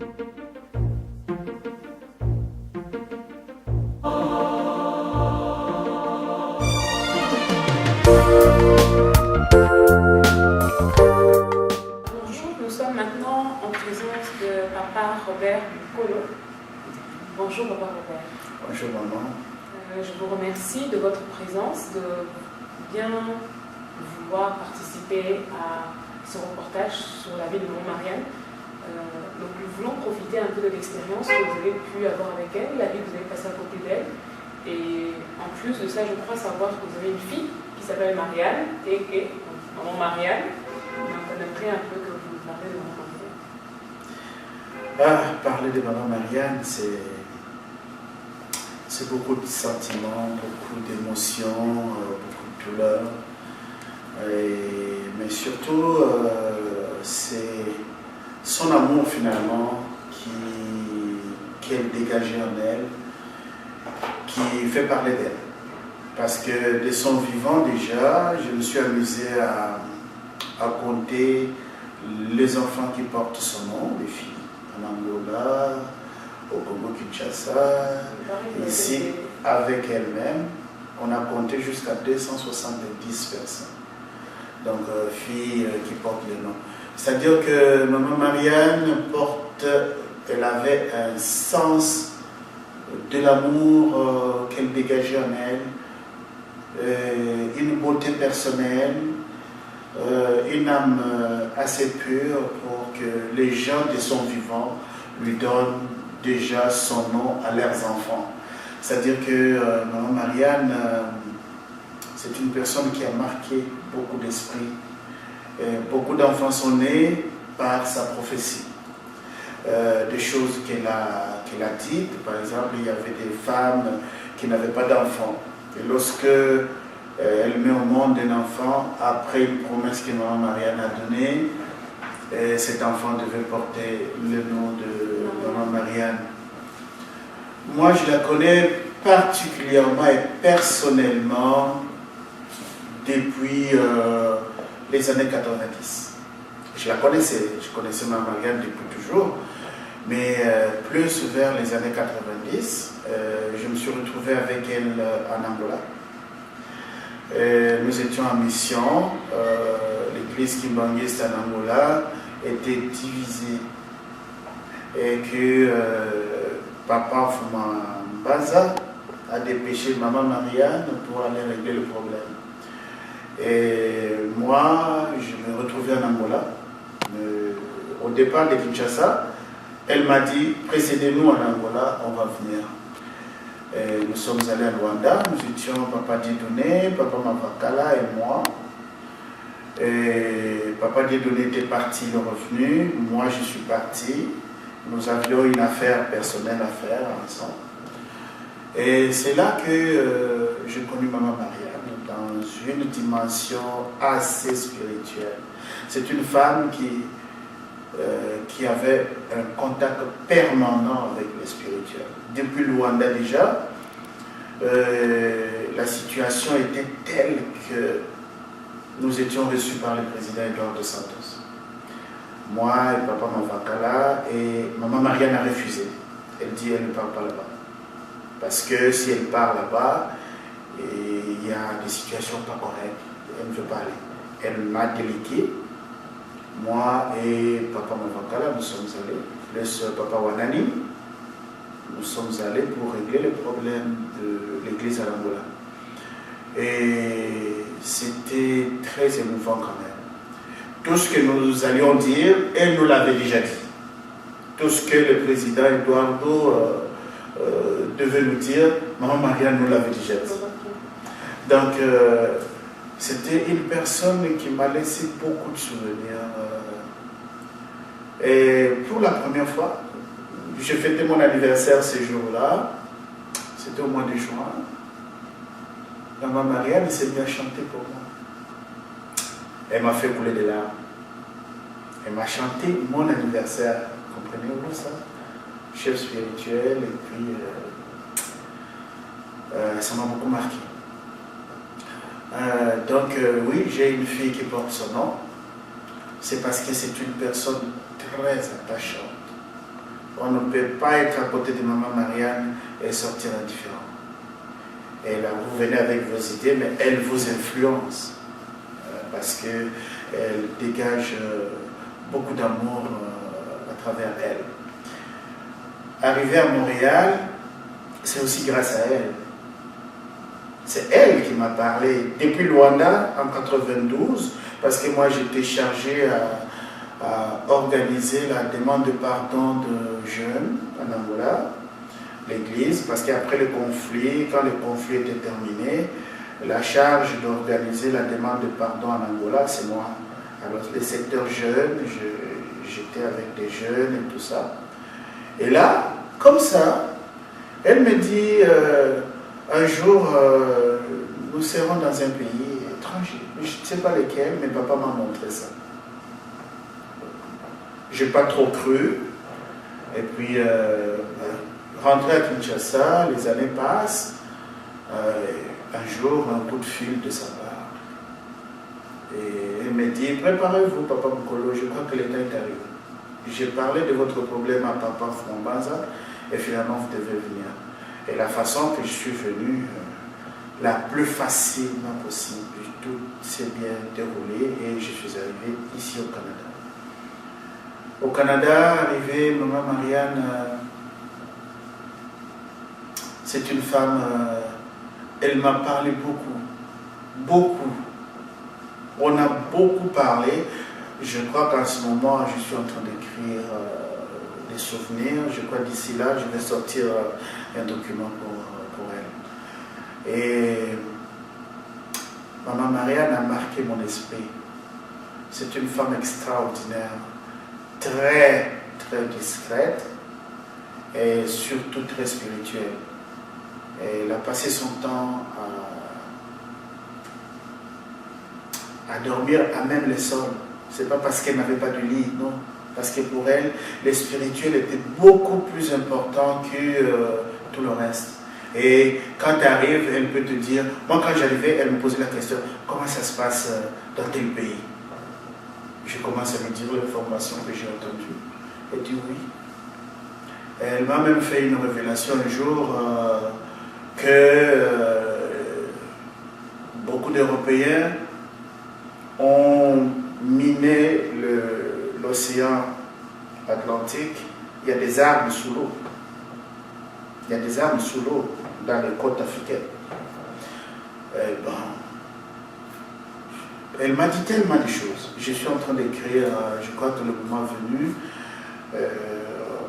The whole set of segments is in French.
Bonjour, nous sommes maintenant en présence de Papa Robert Bukolo. Bonjour Papa Robert. Bonjour maman. Je vous remercie de votre présence, de bien vouloir participer à ce reportage sur la vie de Maman Marianne. Donc nous voulons profiter un peu de l'expérience que vous avez pu avoir avec elle, la vie que vous avez passée à côté d'elle. Et en plus de ça, je crois savoir que vous avez une fille qui s'appelle Marianne, et Maman Marianne. Donc on aimerait un peu que vous nous parlez de Maman Marianne. Parler de Maman Marianne, c'est beaucoup de sentiments, beaucoup d'émotions, beaucoup de douleurs. Mais surtout, c'est son amour finalement qu'elle dégageait en elle, qui fait parler d'elle. Parce que de son vivant déjà, je me suis amusé à compter les enfants qui portent son nom, les filles, en Angola, au Congo-Kinshasa, ici, avec elle-même, on a compté jusqu'à 270 personnes. Donc, filles qui portent le nom. C'est-à-dire que Maman Marianne elle avait un sens de l'amour qu'elle dégageait en elle, une beauté personnelle, une âme assez pure pour que les gens de son vivant lui donnent déjà son nom à leurs enfants. C'est-à-dire que Maman Marianne, c'est une personne qui a marqué beaucoup d'esprits. Beaucoup d'enfants sont nés par sa prophétie. Des choses qu'elle a dites, par exemple, il y avait des femmes qui n'avaient pas d'enfants. Et lorsque elle met au monde un enfant, après une promesse que Maman Marianne a donnée, cet enfant devait porter le nom de Maman Marianne. Moi, je la connais particulièrement et personnellement depuis les années 90. Je la connaissais, je connaissais Maman Marianne depuis toujours, mais plus vers les années 90, je me suis retrouvé avec elle en Angola. Nous étions en mission, l'église kimbangiste en Angola était divisée et que Papa Fumambaza a dépêché Maman Marianne pour aller régler le problème. Et moi, je me retrouvais en Angola. Au départ de Kinshasa, elle m'a dit, précédez-nous en Angola, on va venir. Et nous sommes allés à Luanda, nous étions Papa Dieudonné, Papa Mavakala et moi. Et Papa Dieudonné était parti, il est revenu, moi je suis parti. Nous avions une affaire personnelle à faire ensemble. Et c'est là que j'ai connu Maman Marianne, dans une dimension assez spirituelle. C'est une femme qui avait un contact permanent avec le spirituel. Depuis Luanda déjà, la situation était telle que nous étions reçus par le président Eduardo dos Santos. Moi et Papa Mavakala, et Maman Marianne a refusé. Elle dit elle ne part pas là-bas. Parce que si elle part là-bas, il y a des situations pas correctes, elle ne veut pas aller. Elle m'a délégué. Moi et Papa Mavakala, nous sommes allés, plus Papa Wanani, nous sommes allés pour régler le problème de l'église à l'Angola. Et c'était très émouvant quand même. Tout ce que nous allions dire, elle nous l'avait déjà dit. Tout ce que le président Eduardo devait nous dire, Maman Marianne nous l'avait déjà dit. Donc, c'était une personne qui m'a laissé beaucoup de souvenirs. Et pour la première fois, j'ai fêté mon anniversaire ce jour-là. C'était au mois de juin. Maman Marianne s'est mise à chanter pour moi. Elle m'a fait couler des larmes. Elle m'a chanté mon anniversaire. Comprenez-vous ça? Chef spirituel, et puis ça m'a beaucoup marqué. Donc oui, j'ai une fille qui porte son nom. C'est parce que c'est une personne très attachante. On ne peut pas être à côté de maman Marianne et sortir indifférent. Et là, vous venez avec vos idées, mais elle vous influence. Parce qu'elle dégage beaucoup d'amour à travers elle. Arriver à Montréal, c'est aussi grâce à elle. C'est elle qui m'a parlé depuis Luanda en 92, parce que moi j'étais chargé à organiser la demande de pardon de jeunes en Angola, l'église, parce qu'après le conflit, quand le conflit était terminé, la charge d'organiser la demande de pardon en Angola, c'est moi. Alors les secteurs jeunes, j'étais avec des jeunes et tout ça. Et là, comme ça, elle me dit, un jour, nous serons dans un pays étranger. Je ne sais pas lequel, mais papa m'a montré ça. Je n'ai pas trop cru. Et puis, rentré à Kinshasa, les années passent. Un jour, un coup de fil de sa part. Et elle me dit, préparez-vous, papa Mokolo, je crois que le temps est arrivé. J'ai parlé de votre problème à papa Frambanza, et finalement, vous devez venir. Et la façon que je suis venu, la plus facilement possible, tout s'est bien déroulé et je suis arrivé ici au Canada. Au Canada, arrivé, maman Marianne, c'est une femme, elle m'a parlé beaucoup. On a beaucoup parlé. Je crois qu'en ce moment, je suis en train d'écrire des souvenirs. Je crois d'ici là, je vais sortir un document pour elle. Et maman Marianne a marqué mon esprit. C'est une femme extraordinaire, très discrète et surtout très spirituelle. Et elle a passé son temps à dormir à même le sol. Ce n'est pas parce qu'elle n'avait pas de lit, non. Parce que pour elle, le spirituel était beaucoup plus important que tout le reste. Et quand tu arrives, elle peut te dire, moi quand j'arrivais, elle me posait la question, comment ça se passe dans tel pays? Je commence à lui dire l'information que j'ai entendue. Elle dit oui. Elle m'a même fait une révélation un jour que beaucoup d'Européens ont miné l'océan Atlantique. Il y a des armes sous l'eau. Il y a des armes sous l'eau dans les côtes africaines. Elle m'a dit tellement de choses. Je suis en train d'écrire, je crois que le moment venu,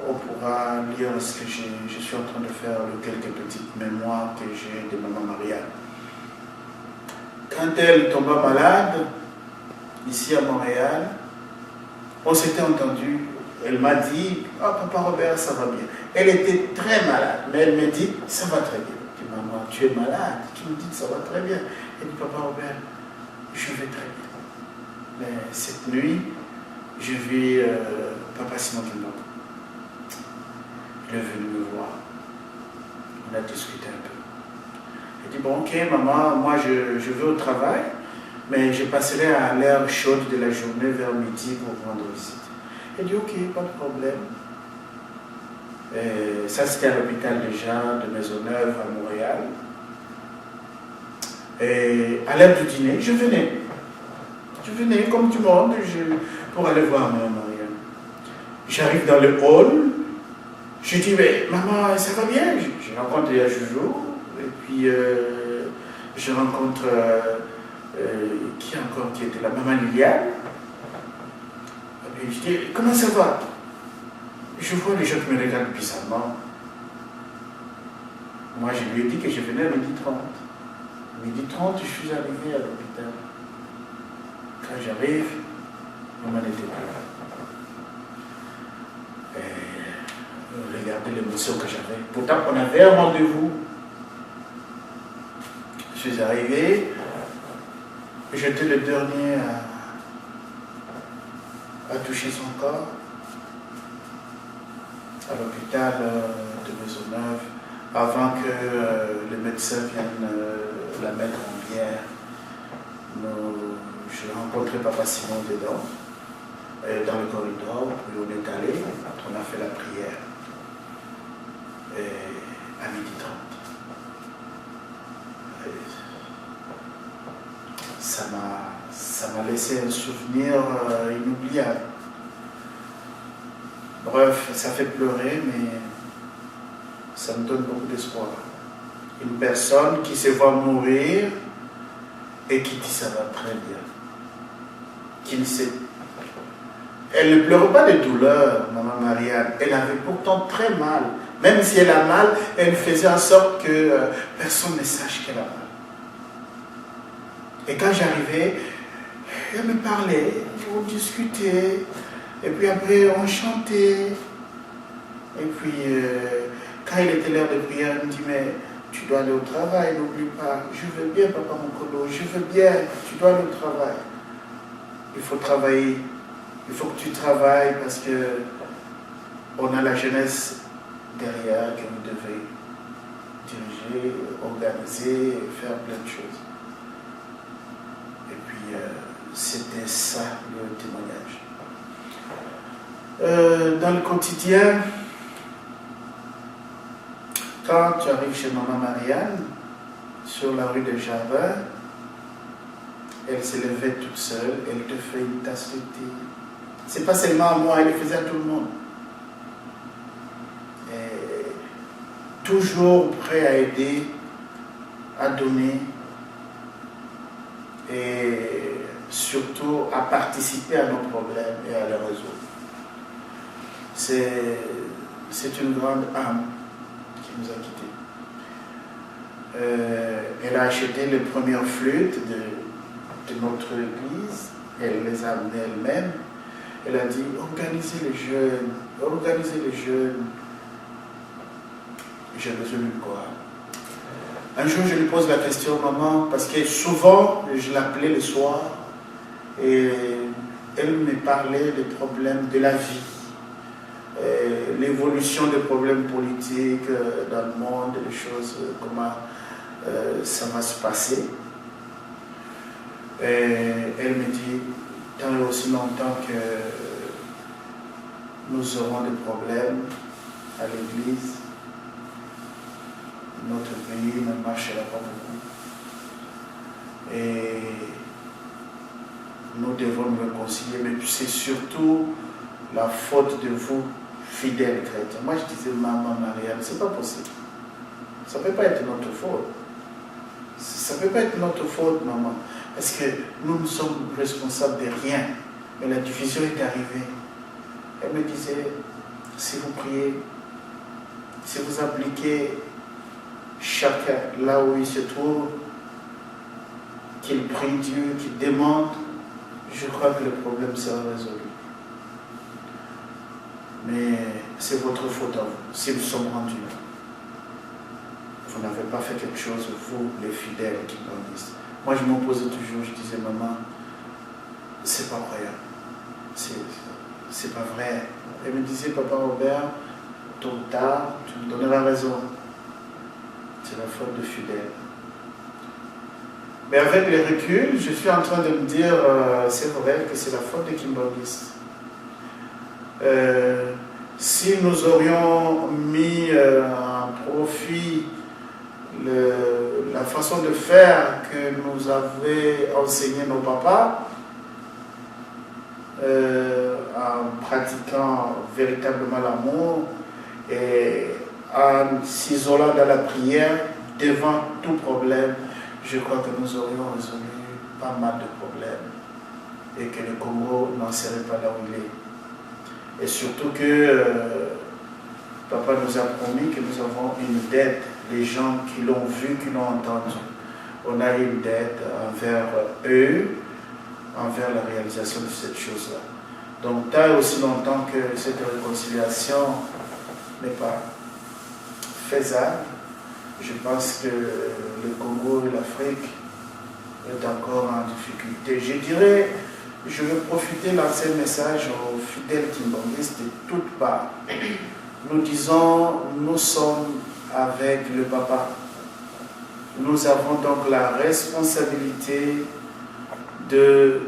on pourra lire ce que je suis en train de faire, quelques petites mémoires que j'ai de maman Marianne. Quand elle tomba malade, ici à Montréal, on s'était entendu. Elle m'a dit, « Ah, papa Robert, ça va bien. » Elle était très malade, mais elle me dit, « Ça va très bien. » Je dis, « Maman, tu es malade. Tu me dis que ça va très bien. » Elle dit, « Papa Robert, je vais très bien. » Mais cette nuit, je vis papa Simon Kimbako. Il est venu me voir. On a discuté un peu. Il dit, « Bon, ok, maman, moi je vais au travail, mais je passerai à l'heure chaude de la journée vers midi pour vous rendre visite. » Elle dit, ok, pas de problème. Et ça, c'était à l'hôpital déjà de Maisonneuve à Montréal. Et à l'heure du dîner, je venais. Je venais comme tout le monde pour aller voir maman Marianne. J'arrive dans le hall. Je dis, mais maman, ça va bien? Je rencontre Joujou. Et puis, je rencontre qui encore qui était là? Maman Liliane. Et je dis, comment ça va? Je vois les gens qui me regardent bizarrement. Moi, je lui ai dit que je venais à 12h30. 12h30, je suis arrivé à l'hôpital. Quand j'arrive, maman n'était pas là. Et regardez l'émotion que j'avais. Pourtant, on avait un rendez-vous. Je suis arrivé. J'étais le dernier à toucher son corps à l'hôpital de Maisonneuve avant que le médecin vienne la mettre en bière. Je rencontrais papa Simon dedans, dans le corridor, puis on est allé, on a fait la prière. m'a laissé un souvenir inoubliable. Bref, ça fait pleurer, mais ça me donne beaucoup d'espoir. Une personne qui se voit mourir et qui dit ça va très bien. Qui ne sait. Elle ne pleure pas de douleur, maman Marianne. Elle avait pourtant très mal. Même si elle a mal, elle faisait en sorte que personne ne sache qu'elle a mal. Et quand j'arrivais, elle me parlait, on discutait, et puis après on chantait. Et puis quand il était l'heure de prière, elle me dit, mais tu dois aller au travail, n'oublie pas. Je veux bien, papa Mokolo, je veux bien, tu dois aller au travail. Il faut travailler, il faut que tu travailles parce que on a la jeunesse derrière que vous devez diriger, organiser, faire plein de choses. Et puis, c'était ça le témoignage. Dans le quotidien, quand tu arrives chez maman Marianne, sur la rue des Jardins, elle se levait toute seule, elle te fait une tasse de thé. C'est pas seulement à moi, elle le faisait à tout le monde. Et toujours prêt à aider, à donner et surtout à participer à nos problèmes et à les résoudre. C'est une grande âme qui nous a quittés. Elle a acheté les premières flûtes de notre église, elle les a amenées elle-même. Elle a dit, organisez les jeunes. J'ai besoin de quoi? Un jour, je lui pose la question, maman, parce que souvent, je l'appelais le soir, et elle me parlait des problèmes de la vie, l'évolution des problèmes politiques dans le monde, les choses, comment ça va se passer. Et elle me dit, tant et aussi longtemps que nous aurons des problèmes à l'église, notre pays ne marchera pas beaucoup. Et nous devons nous réconcilier, mais c'est surtout la faute de vous, fidèles chrétiens. Moi je disais, maman Marianne, c'est pas possible. Ça ne peut pas être notre faute. Ça ne peut pas être notre faute, maman. Parce que nous ne sommes responsables de rien. Mais la division est arrivée. Elle me disait, si vous priez, si vous appliquez chacun là où il se trouve, qu'il prie Dieu, qu'il demande, je crois que le problème sera résolu. Mais c'est votre faute à vous, si nous sommes rendus là. Vous n'avez pas fait quelque chose, vous, les fidèles qui grandissent. Moi, je m'opposais toujours, je disais, maman, c'est pas croyable. C'est pas vrai. Elle me disait, papa Robert, tôt ou tard, tu me donneras raison. C'est la faute de fidèles. Mais avec les reculs, je suis en train de me dire, c'est vrai que c'est la faute de Kimbangiste. Si nous aurions mis en profit la façon de faire que nous avaient enseigné nos papas, en pratiquant véritablement l'amour et en s'isolant dans la prière devant tout problème, je crois que nous aurions résolu pas mal de problèmes et que le Congo n'en serait pas là où il est. Et surtout que papa nous a promis que nous avons une dette. Les gens qui l'ont vu, qui l'ont entendu, on a une dette envers eux, envers la réalisation de cette chose-là. Donc, tant et aussi longtemps que cette réconciliation n'est pas faisable, je pense que le Congo et l'Afrique est encore en difficulté. Je dirais, je vais profiter de lancer un message aux fidèles kimbangistes de toutes parts. Nous disons, nous sommes avec le papa. Nous avons donc la responsabilité de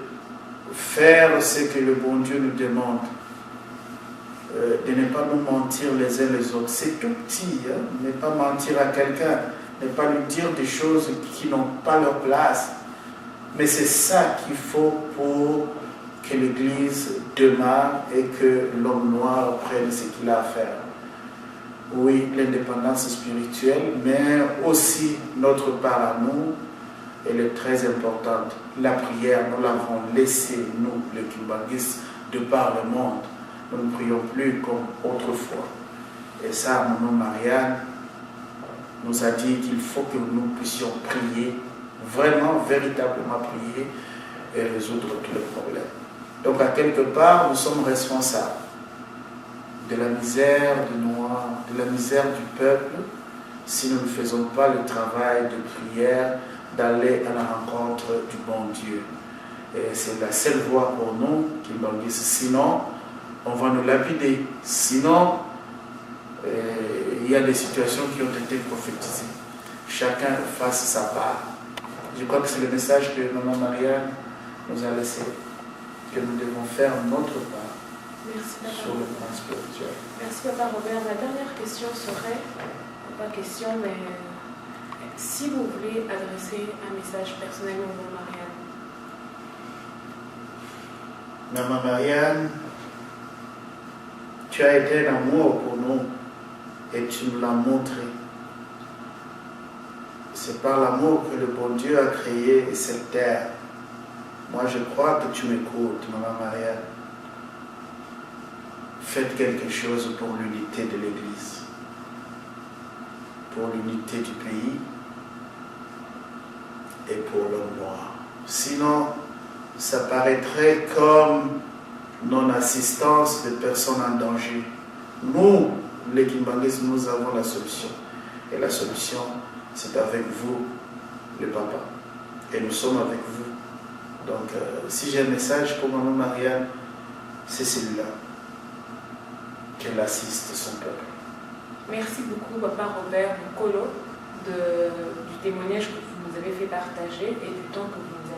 faire ce que le bon Dieu nous demande, de ne pas nous mentir les uns les autres. C'est tout petit, hein? Ne pas mentir à quelqu'un, ne pas lui dire des choses qui n'ont pas leur place. Mais c'est ça qu'il faut pour que l'Église demeure et que l'homme noir prenne ce qu'il a à faire. Oui, l'indépendance spirituelle, mais aussi notre part à nous, elle est très importante. La prière, nous l'avons laissée, nous, les Kimbanguistes, de par le monde. Nous ne prions plus comme autrefois. Et ça, mon nom Marianne nous a dit qu'il faut que nous puissions prier, vraiment, véritablement prier et résoudre tous les problèmes. Donc, à quelque part, nous sommes responsables de la misère des Noirs, de la misère du peuple, si nous ne faisons pas le travail de prière, d'aller à la rencontre du bon Dieu. Et c'est la seule voie pour nous, Kimbanguistes. Sinon, on va nous lapider. Sinon, il y a des situations qui ont été prophétisées. Chacun fasse sa part. Je crois que c'est le message que Maman Marianne nous a laissé, que nous devons faire notre part. Merci, Papa. Sur le plan spirituel. Merci, Papa Robert. Ma dernière question serait, pas question, mais si vous voulez adresser un message personnel à Maman Marianne. Maman Marianne, tu as été un amour pour nous et tu nous l'as montré. C'est par l'amour que le bon Dieu a créé cette terre. Moi, je crois que tu m'écoutes, Maman Marianne. Faites quelque chose pour l'unité de l'Église, pour l'unité du pays et pour l'homme noir. Sinon, ça paraîtrait comme non-assistance de personnes en danger. Nous, les Kimbanguistes, nous avons la solution. Et la solution, c'est avec vous, le papa. Et nous sommes avec vous. Donc, si j'ai un message pour Maman Marianne, c'est celui-là. Qu'elle assiste son peuple. Merci beaucoup, Papa Robert Nkolo, du témoignage que vous nous avez fait partager et du temps que vous nous avez